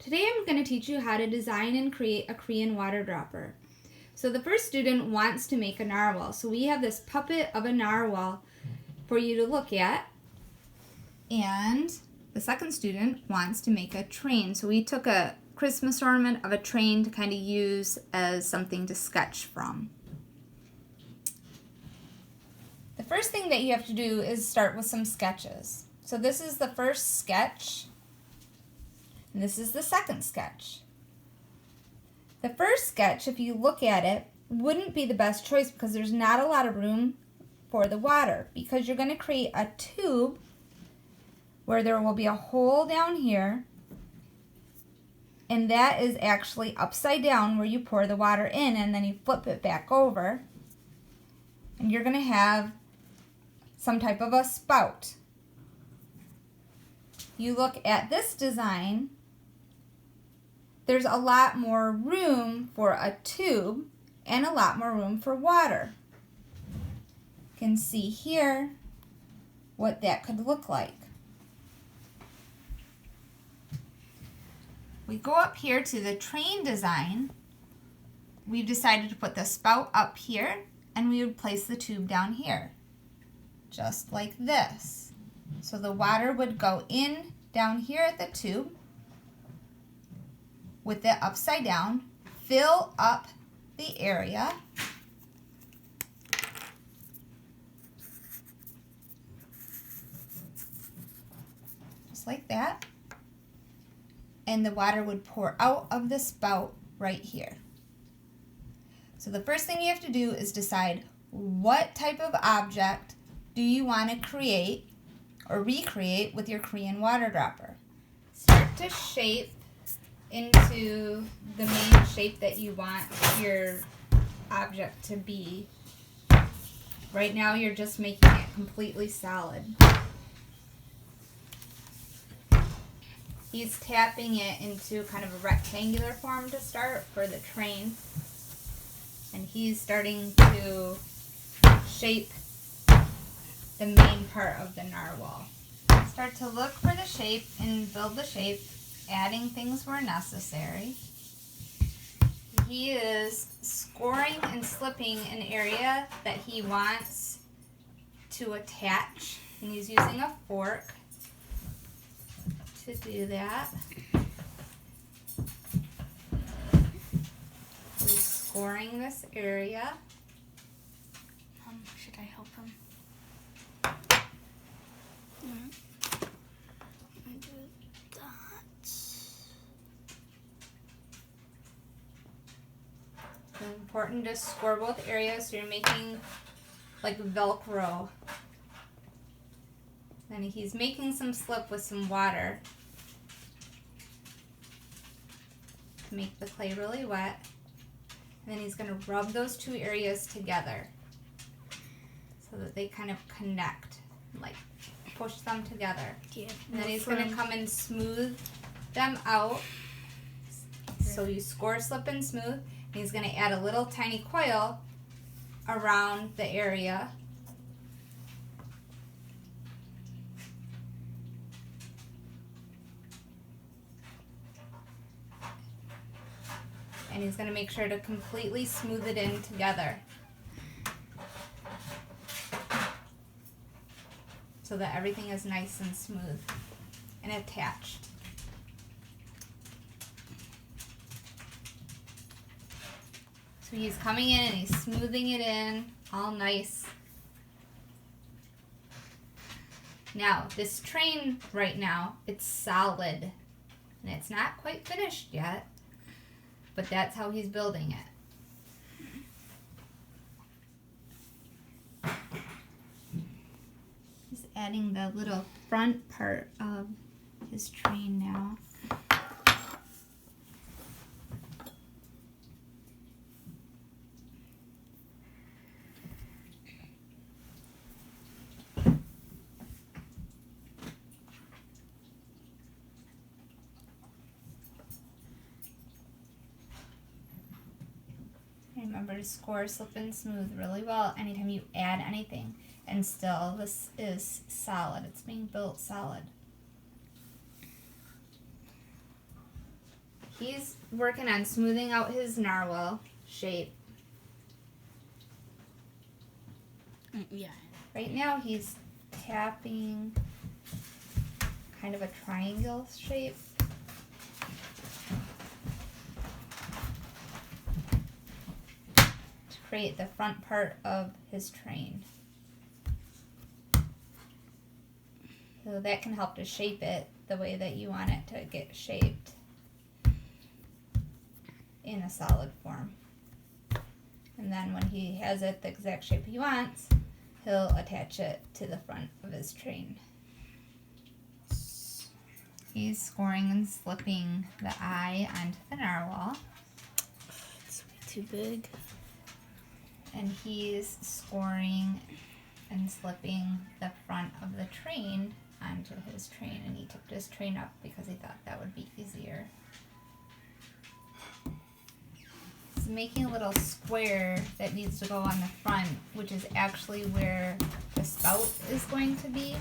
Today I'm going to teach you how to design and create a Korean water dropper. So the first student wants to make a narwhal. So we have this puppet of a narwhal for you to look at. And the second student wants to make a train. So we took a Christmas ornament of a train to kind of use as something to sketch from. The first thing that you have to do is start with some sketches. So this is the first sketch. And this is the second sketch. The first sketch, if you look at it, wouldn't be the best choice because there's not a lot of room for the water, because you're going to create a tube where there will be a hole down here, and that is actually upside down where you pour the water in and then you flip it back over, and you're going to have some type of a spout. You look at this design, there's a lot more room for a tube and a lot more room for water. You can see here what that could look like. We go up here to the train design. We've decided to put the spout up here, and we would place the tube down here, just like this. So the water would go in down here at the tube with it upside down, fill up the area, just like that, and the water would pour out of the spout right here. So the first thing you have to do is decide what type of object do you want to create or recreate with your Korean water dropper. Start to shape into the main shape that you want your object to be. Right now you're just making it completely solid. He's tapping it into kind of a rectangular form to start for the train, and he's starting to shape the main part of the narwhal. Start to look for the shape and build the shape, adding things where necessary. He is scoring and slipping an area that he wants to attach, and he's using a fork to do that. He's scoring this area. Should I help him? It's important to score both areas so you're making like Velcro. Then he's making some slip with some water to make the clay really wet. And then he's going to rub those two areas together so that they kind of connect, like push them together. Yeah, and then he's going to come and smooth them out. So you score, slip, and smooth. And he's going to add a little tiny coil around the area. And he's going to make sure to completely smooth it in together so that everything is nice and smooth and attached. So he's coming in and he's smoothing it in all nice. Now, this train right now, it's solid and it's not quite finished yet, but that's how he's building it. He's adding the little front part of his train now. Remember to score, slip, and smooth really well anytime you add anything. And still, this is solid. It's being built solid. he's working on smoothing out his narwhal shape. Yeah. Right now he's tapping kind of a triangle shape. To create the front part of his train. So that can help to shape it the way that you want it to get shaped in a solid form. And then when he has it the exact shape he wants, he'll attach it to the front of his train. He's scoring and slipping the eye onto the narwhal. It's way too big. And he's scoring and slipping the front of the train onto his train. And he tipped his train up because he thought that would be easier. He's making a little square that needs to go on the front, which is actually where the spout is going to be.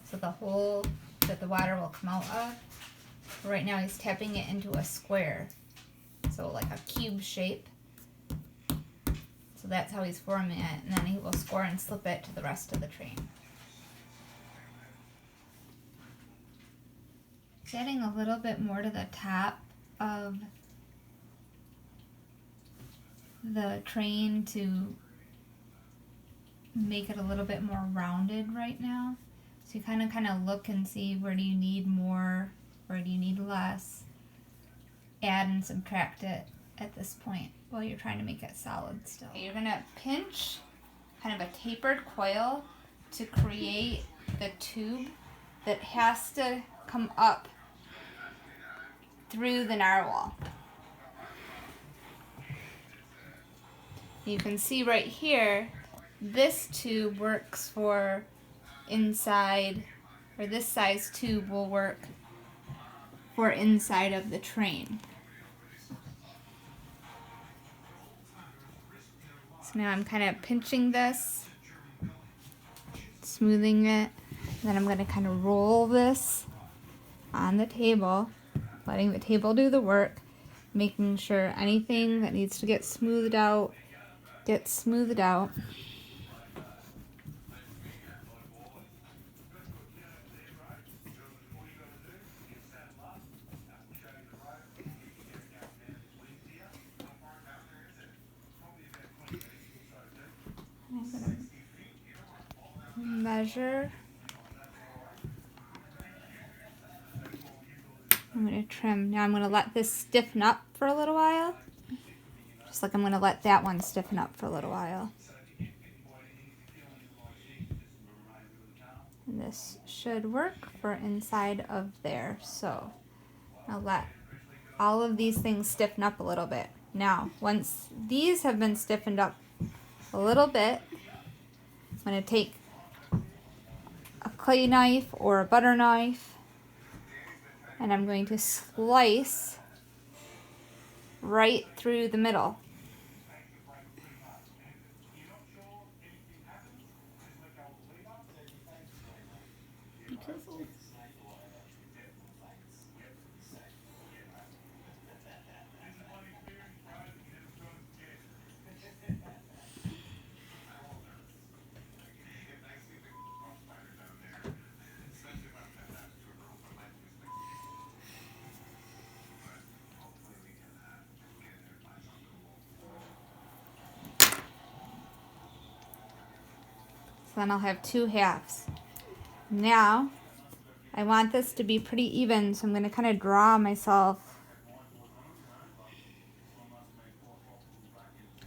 So the hole that the water will come out of. Right now he's tapping it into a square. So like a cube shape. So that's how he's forming it. And then he will score and slip it to the rest of the train. He's adding a little bit more to the top of the train to make it a little bit more rounded right now. So you kind of look and see where do you need more, where do you need less. Add and subtract it at this point while you're trying to make it solid still. You're going to pinch kind of a tapered coil to create the tube that has to come up through the narwhal. You can see right here, this tube works for inside, or this size tube will work for inside of the train. So now I'm kind of pinching this, smoothing it, then I'm going to kind of roll this on the table, letting the table do the work, making sure anything that needs to get smoothed out gets smoothed out. I'm going to measure. I'm going to trim. Now I'm going to let this stiffen up for a little while. Just like I'm going to let that one stiffen up for a little while. And this should work for inside of there. So I'll let all of these things stiffen up a little bit. Now, once these have been stiffened up a little bit, I'm going to take a clay knife or a butter knife and I'm going to slice right through the middle. Be careful. So then I'll have two halves. Now, I want this to be pretty even, so I'm going to kind of draw myself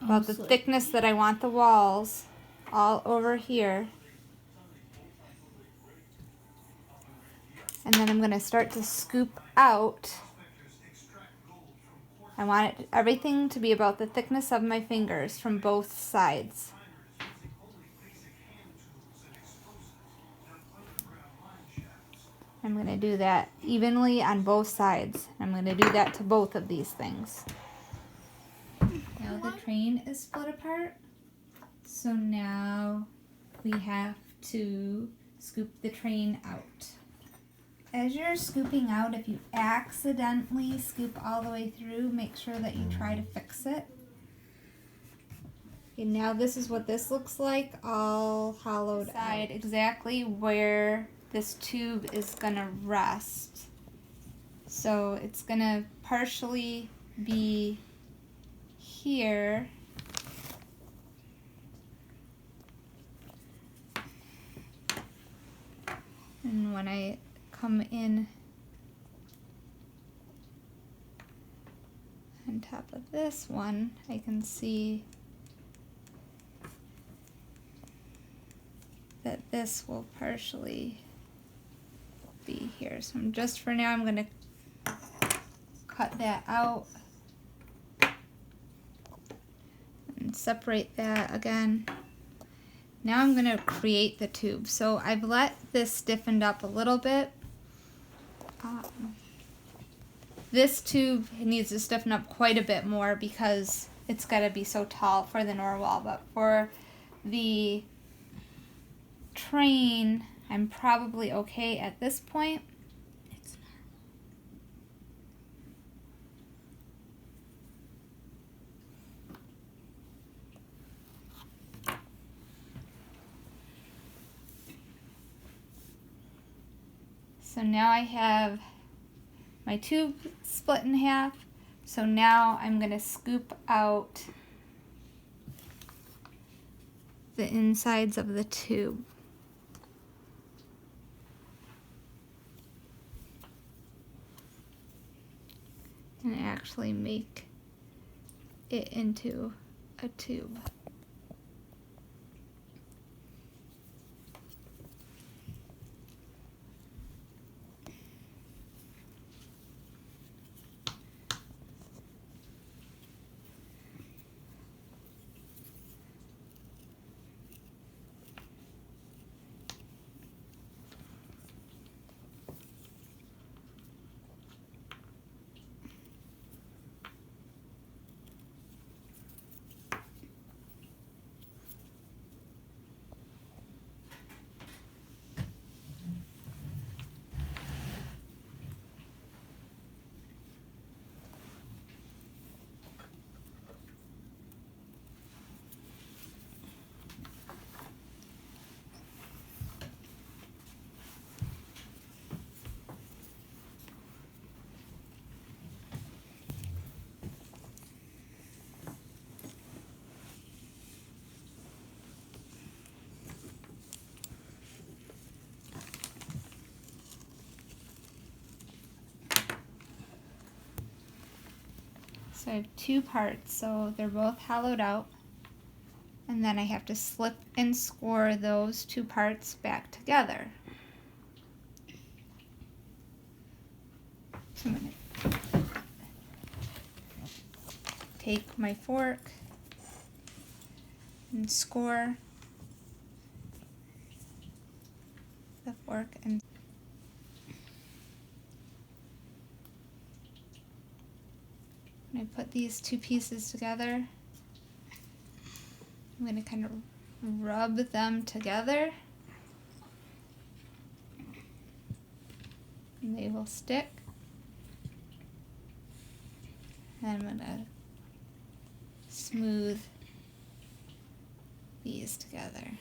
about the thickness that I want the walls all over here. And then I'm going to start to scoop out. I want everything to be about the thickness of my fingers from both sides. I'm going to do that evenly on both sides. I'm going to do that to both of these things. Now the train is split apart. So now we have to scoop the train out. as you're scooping out, if you accidentally scoop all the way through, make sure that you try to fix it. Okay, now this is what this looks like, all hollowed out. Exactly where this tube is gonna rest. So it's gonna partially be here. And when I come in on top of this one, I can see that this will partially be here. So just for now, I'm going to cut that out and separate that again. Now I'm going to create the tube. So I've let this stiffened up a little bit. This tube needs to stiffen up quite a bit more because it's got to be so tall for the Norwal. But for the train, I'm probably okay at this point. So now I have my tube split in half. So now I'm going to scoop out the insides of the tube. And actually make it into a tube. So I have two parts, so they're both hollowed out. And then I have to slip and score those two parts back together. So I'm going to take my fork and score the fork and when I put these two pieces together, I'm going to kind of rub them together and they will stick. And I'm going to smooth these together.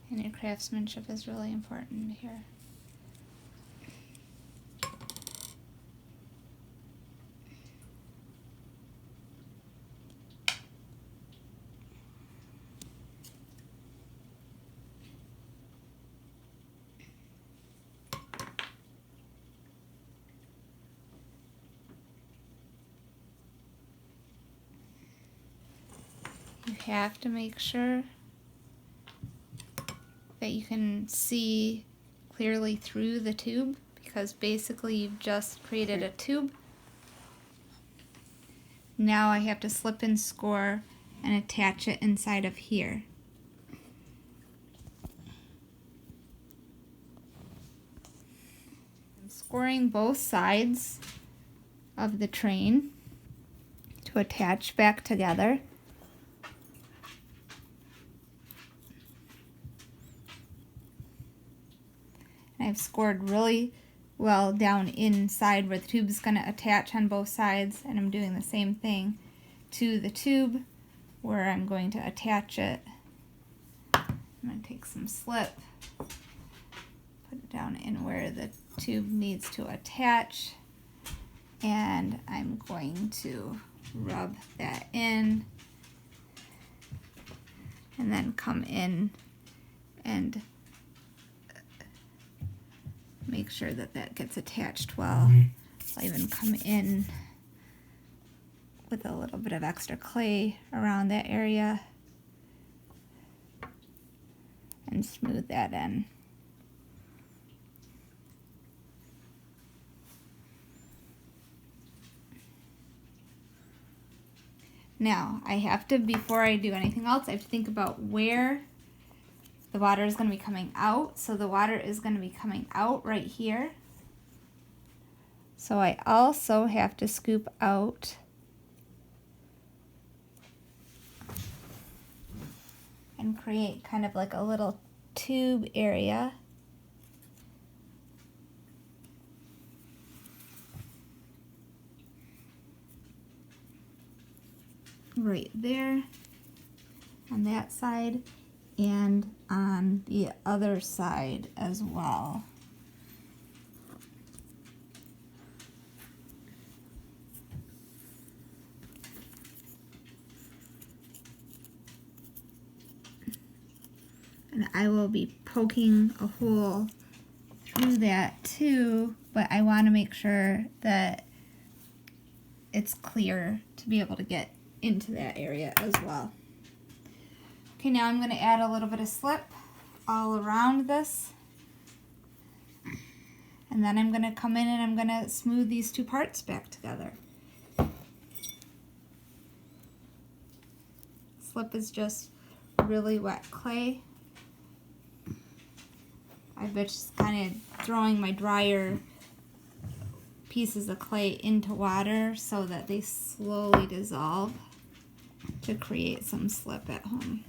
And your craftsmanship is really important here. You have to make sure that you can see clearly through the tube, because basically you've just created a tube. Now I have to slip and score and attach it inside of here. scoring both sides of the train to attach back together. And I've scored really well down inside where the tube is going to attach on both sides, and I'm doing the same thing to the tube where I'm going to attach it. I'm going to take some slip, put it down in where the tube needs to attach, and I'm going to rub that in and then come in and make sure that that gets attached well. I'll even come in with a little bit of extra clay around that area and smooth that in. Now, I have to, before I do anything else, I have to think about where the water is going to be coming out. So the water is going to be coming out right here. So I also have to scoop out and create kind of like a little tube area. Right there on that side and on the other side as well. And I will be poking a hole through that too, but I want to make sure that it's clear to be able to get into that area as well. Okay, now I'm going to add a little bit of slip all around this. And then I'm going to come in and I'm going to smooth these two parts back together. Slip is just really wet clay. I'm just kind of throwing my drier pieces of clay into water so that they slowly dissolve to create some slip at home.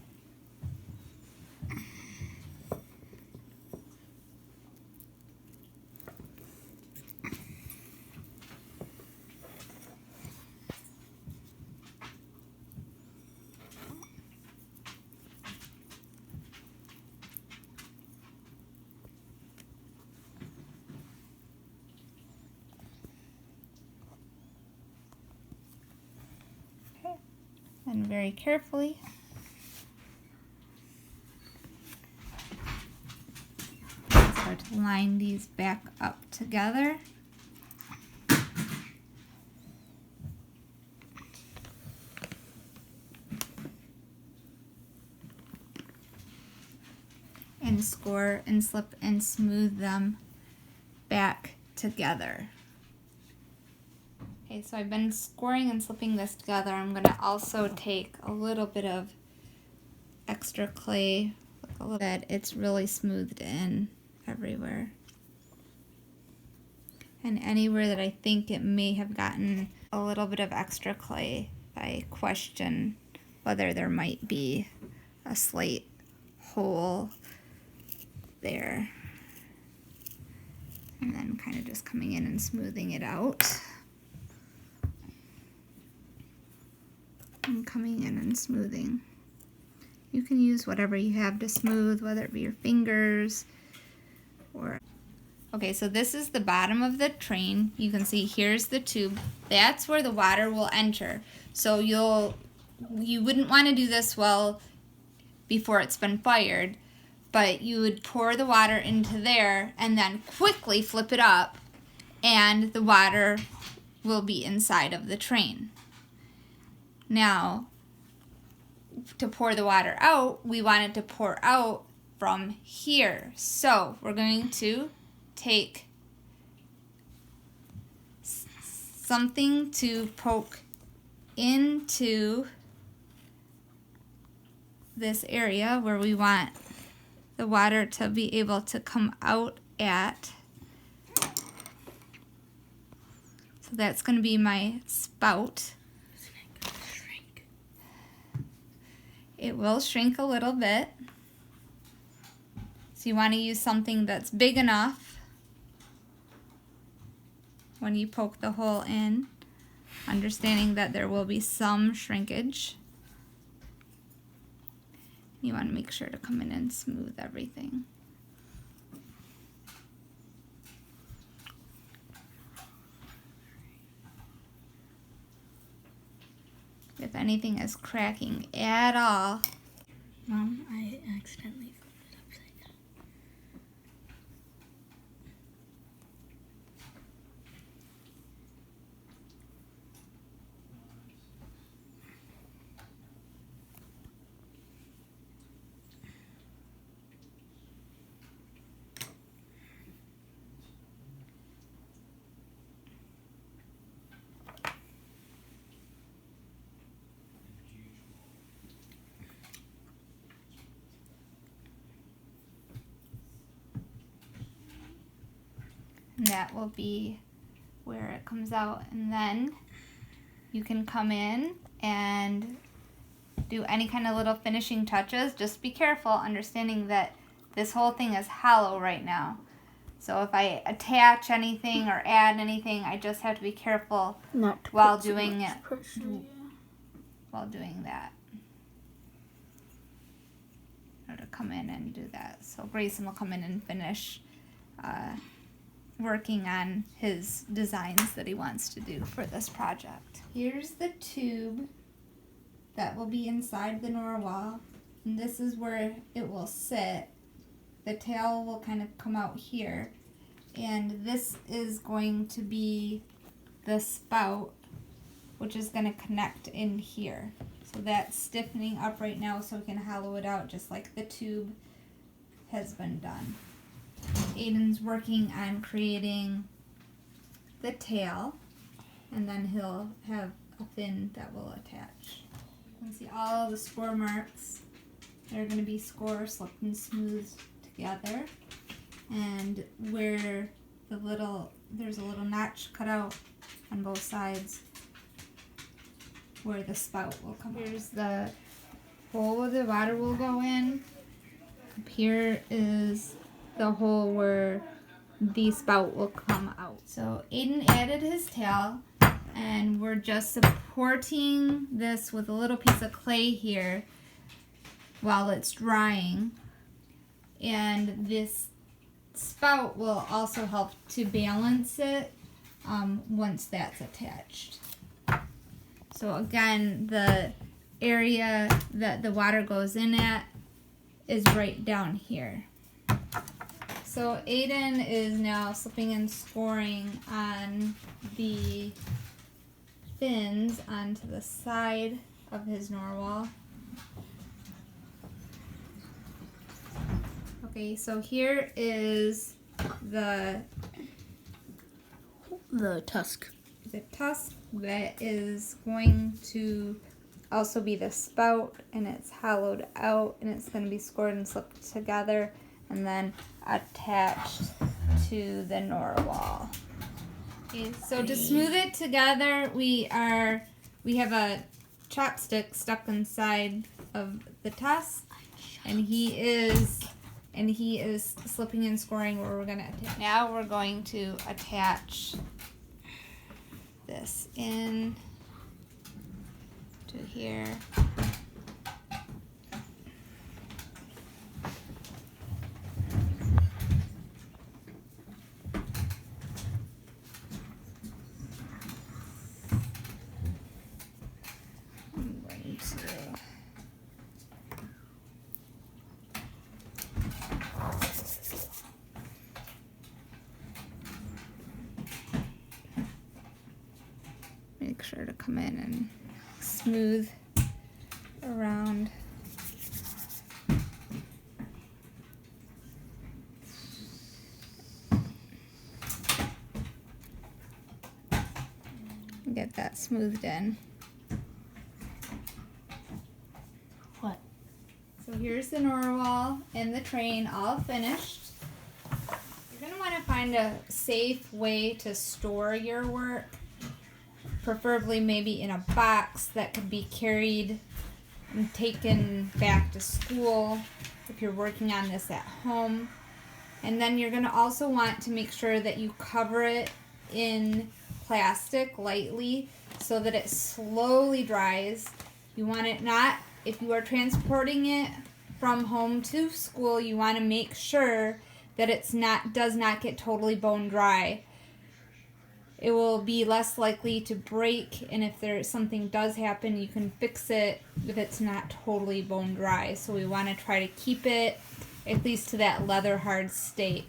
And very carefully start to line these back up together. And score and slip and smooth them back together. Okay, so I've been scoring and slipping this together. I'm going to also take a little bit of extra clay, a little bit. It's really smoothed in everywhere. And anywhere that I think it may have gotten a little bit of extra clay, I question whether there might be a slight hole there. And then kind of just coming in and smoothing it out. And coming in and smoothing. You can use whatever you have to smooth, whether it be your fingers or... Okay, so this is the bottom of the train. You can see here's the tube. That's where the water will enter. So you wouldn't want to do this well before it's been fired, but you would pour the water into there and then quickly flip it up and the water will be inside of the train. Now, to pour the water out, we want it to pour out from here. So we're going to take something to poke into this area where we want the water to be able to come out at. So that's going to be my spout. Isn't it gonna shrink? It will shrink a little bit. So you want to use something that's big enough when you poke the hole in, understanding that there will be some shrinkage. You want to make sure to come in and smooth everything. If anything is cracking at all, Mom, I accidentally flipped it upside down. and that will be where it comes out. And then you can come in and do any kind of little finishing touches. Just be careful, understanding that this whole thing is hollow right now. So if I attach anything or add anything, I just have to be careful Not to while put so doing much it. pressure, While doing that. Or to come in and do that. So Grayson will come in and finish working on his designs that he wants to do for this project. Here's the tube that will be inside the narwhal, and this is where it will sit. The tail will kind of come out here, and this is going to be the spout, which is going to connect in here. So that's stiffening up right now so we can hollow it out just like the tube has been done. Aiden's working on creating the tail, and then he'll have a fin that will attach. You can see all the score marks. They're going to be score slipped and smoothed together, and where there's a little notch cut out on both sides where the spout will come. Here's the hole where the water will go in. Up here is the hole where the spout will come out. So Aiden added his tail, and we're just supporting this with a little piece of clay here while it's drying. And this spout will also help to balance it once that's attached. So again, the area that the water goes in at is right down here. So Aiden is now slipping and scoring on the fins onto the side of his narwhal. Okay, so here is the tusk. The tusk that is going to also be the spout, and it's hollowed out, and it's going to be scored and slipped together and then attached to the narwhal. Okay, so to smooth it together, we have a chopstick stuck inside of the tusk, and he is slipping and scoring where we're going to attach. Now we're going to attach this in to here. I'm going to make sure to come in and smooth around. Get that smoothed in. What? So here's the narwhal and the train all finished. You're going to want to find a safe way to store your work. preferably maybe in a box that could be carried and taken back to school if you're working on this at home. And then you're going to also want to make sure that you cover it in plastic lightly so that it slowly dries. You want it not, if you are transporting it from home to school, you want to make sure that does not get totally bone dry. It will be less likely to break, and if something does happen, you can fix it if it's not totally bone dry. So we want to try to keep it at least to that leather hard state.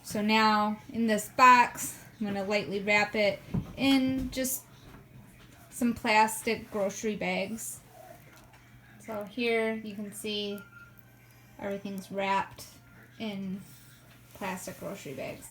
So now in this box, I'm going to lightly wrap it in just some plastic grocery bags. So here you can see everything's wrapped in plastic grocery bags.